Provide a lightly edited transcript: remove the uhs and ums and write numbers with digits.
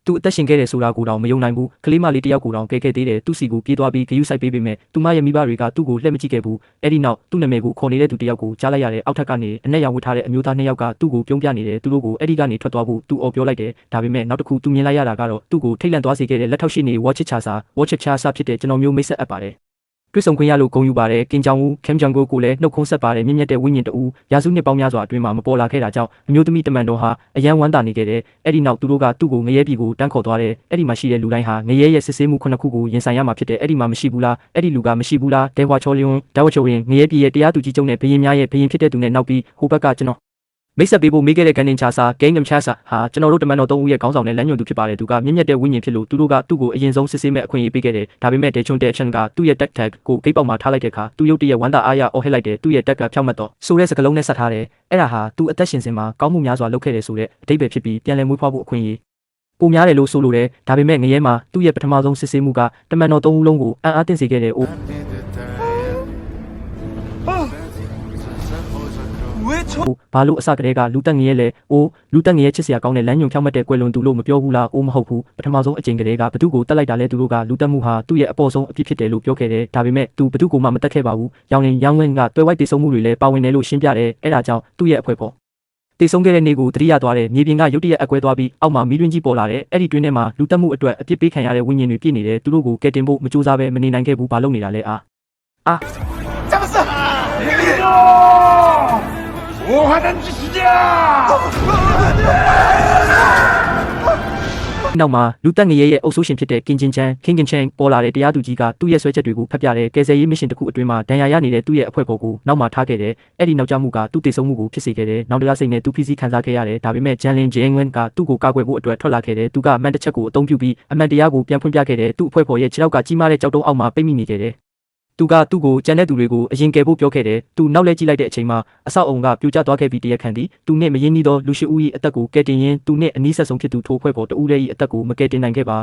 သူအသက်ရှင်ခဲ့တယ်ဆိုတာကိုတော့မယုံနိုင်ဘူးကလေးမလေးတယောက်ကိုတော့ကဲခဲ့သေးတယ်သူစီကိုပြေးသွားပြီးဂယုစိုက်ပေးပေမဲ့သူမရဲ့မိဘတွေကသူ့ကိုလှည့်မကြည့်ခဲ့ဘူးအဲ့ဒီနောက်သူ့နာမည်ကိုခေါ်နေတဲ့သူတယောက်ကိုကြားလိုက်ရတဲ့အောက်ထပ်ကနေအနက်ရောင်ဝတ်ထားတဲ့အမျိုးသား2ယောက်ကသူ့ကိုပြုံးပြနေတယ်သူတို့ကိုအဲ့ဒီကနေထွက်သွားဖို့သူအော်ပြောလိုက်တယ်ဒါပေမဲ့နောက်တစ်ခုသူမြင်လိုက်ရတာကတော့သူ့ကိုထိတ်လန့်သွားစေခဲ့တဲ့လက်ထောက်ရှိနေဝါချစ်ချာစာဖြစ်တဲ့ကျွန်တော်မျိုးမိတ်ဆက်အပ်ပါတယ်တွေ့ဆုံခွင့်ရလို့ဂုဏ်ယူပါတယ်ကင်ဂျောင်ဦးခင်ဂျန်ကိုကိုလည်းနှုတ်ခွန်းဆက်ပါတယ်မြင့်မြတ်တဲ့ဝိညာဉ်တူရာစုနှစ်ပေါင်းများစွာအတွင်းမှာမပေါ်လာခဲ့တာကြောင့်အမျိုးသမီးတမန်တော်ဟာအယံဝမ်းသာနေခဲ့တယ်အဲ့ဒီနောက်သူတို့ကသူ့ကိုငရဲပြည်ကိုတန်းခေါ်သွားတယ်အဲ့ဒီမှာရှိတဲ့လူတိုင်းဟာငရဲရဲ့စစ်ဆေးမှုခုနှစ်ခုကိုရင်ဆိုင်ရမှာဖြစ်တယ်အဲ့ဒီမှာမရှိဘူးလားအဲ့ဒီလူကမရှိဘူးလားဒဲဝါချောလျွန်းဒါဝချိုရင်ငရဲပြည်ရဲ့တရားသူကြီးကျုံနဲ့ဘရင်များရဲ့ဘရင်ဖြစ်တဲ့သူနဲ့နောက်ပြီးဟိုဘက်ကကျွန်တော်မိတ်ဆက်ပေးဖို့မိခဲ့တဲ့ကန်တင်ချာစာဂိမ်းကမ်ချာစာဟာကျွန်တော်တို့တမန်တော်3ဦးရဲ့ခေါင်းဆောင်နဲ့လမ်းညွှန်သူဖြစ်ပါတယ်သူကမြင့်မြတ်တဲ့ဝိညာဉ်ဖြစ်လို့သူတို့ကသူ့ကိုအရင်ဆုံးစစ်ဆေးမဲ့အခွင့်အရေးပေးခဲ့တယ်ဒါပေမဲ့ဒေချွန်တဲ့ action ကသူ့ရဲ့ tag ကိုဂိတ်ပေါက်မှာထားလိုက်တဲ့အခါသူ့ရုပ်တရက်ဝမ်းသာအားရအော်ဟစ်လိုက်တယ်သူ့ရဲ့ tag ကဖြောက်မှတ်တော့ဆိုတဲ့စကားလုံးနဲ့ဆက်ထားတယ်အဲ့ဒါဟာသူအသက်ရှင်စဉ်မှာကောင်းမှုများစွာလုပ်ခဲ့တယ်ဆိုတဲ့အဓိပ္ပာယ်ဖြစ်ပြီးပြန်လည်မွေးဖွားဖို့အခွင့်အရေးပိုများတယ်လို့ဆိုလိုတယ်ဒါပေမဲ့ငရဲမှာသူ့ရဲ့ပထမဆုံးစစ်ဆေးမှုကတမန်တော်3ဦးလုံးကိုအံ့အားသင့်စေခဲ့တယ်ဘာလို့အစကတည်းကလူတက်ငရဲလဲလူတက်ငရဲချစ်စရာကောင်းတဲ့လမ်းညွန်ဖြောက်မှတ်တဲ့ကွယ်လွန်သူလို့မပြောဘူးလားမဟုတ်ဘူးပထမဆုံးအကြိမ်ကတည်းကဘသူကိုတက်လိုက်တာလဲသူတို့ကလူတက်မှုဟာသူ့ရဲ့အပေါ်ဆုံးအဖြစ်ဖြစ်တယ်လို့ပြောခဲ့တယ်ဒါပေမဲ့သူဘသူကိုမှမတက်ခဲ့ပါဘူးရောင်ဝင်းကတွဲဝိုက်တည်ဆုံမှုတွေလည်းပါဝင်တယ်လို့ရှင်းပြတယ်အဲ့ဒါကြောင့်သူ့ရဲ့အဖွဲပေါ်တည်ဆုံခဲ့တဲ့နေ့ကိုတတိယသွားတယ်မြေပြင်ကရုတ်တရက်အကွဲသွားပြီးအောက်မှာမီးတွင်းကြီးပေါ်လာတယ်အဲ့ဒီတွင်းထဲမှာလူတက်မှုအတွက်အပြစ်ပေးခံရတဲ့ဝိညာဉ်တွေပြည့်နေတယ်သူတို့ကိုကယ်တင်ဖို့မကြိုးစားပဲမနေနိုင်ခဲ့ဘူးဘာလို့နေတာလဲ我还能继续讲。နောက်မှာလူတက်ငရဲရဲ့အုပ်စိုးရှင်ဖြစ်တဲ့ကင်ဂျင်ချန်ပေါ်လာတဲ့တရားသူကြီးကသူ့ရဲ့ဆွဲချက်တွေကိုဖတ်ပြတဲ့ကယ်ဆယ်ရေးမစ်ရှင်တစ်ခုအတွင်းမှာဒဏ်ရာရနေတဲ့သူ့ရဲ့အဖွဲ့ပေါ်ကိုနောက်မှာထားခဲ့တယ်။အဲ့ဒီနောက်ကျမှုကသူ့တည်ဆုံမှုကိုဖြစ်စေခဲ့တယ်။နောက်တရားစိတ်နဲ့သူဖိစီးခံစားခဲ့ရတယ်။ဒါပေမဲ့ဂျန်လင်ဂျင်းဝင်းကသူ့ကိုကာကွယ်ဖို့အတွက်ထွက်လာခဲ့တယ်။သူကအမှန်တစ်ချက်ကိုအသုံးပြုပြီးအမှန်တရားကိုပြန်ဖွင့်ပြခဲ့တယ်။သူ့အဖွဲ့ပေါ်ရဲ့ခြေထောက်ကကြီးမားတဲ့ကြောက်တုံးအောက်မှာပိတ်မိနေခဲ့တယ်။သူကသူ့ကိုကြံတဲ့သူတွေကိုအရင်ကယ်ဖို့ပြောခဲ့တယ်။သူနောက်လဲကြည့်လိုက်တဲ့အချိန်မှာအဆောက်အုံကပြိုကျသွားခဲ့ပြီးတရက်ခန့်သည်သူနဲ့မရင်းနှီးသောလူရှိဦး၏အသက်ကိုကယ်တင်ရင်းသူနဲ့အနီးဆက်ဆုံးဖြစ်သူထိုးဖွဲ့ပေါ်တူဦးရဲ့အသက်ကိုမကယ်တင်နိုင်ခဲ့ပါ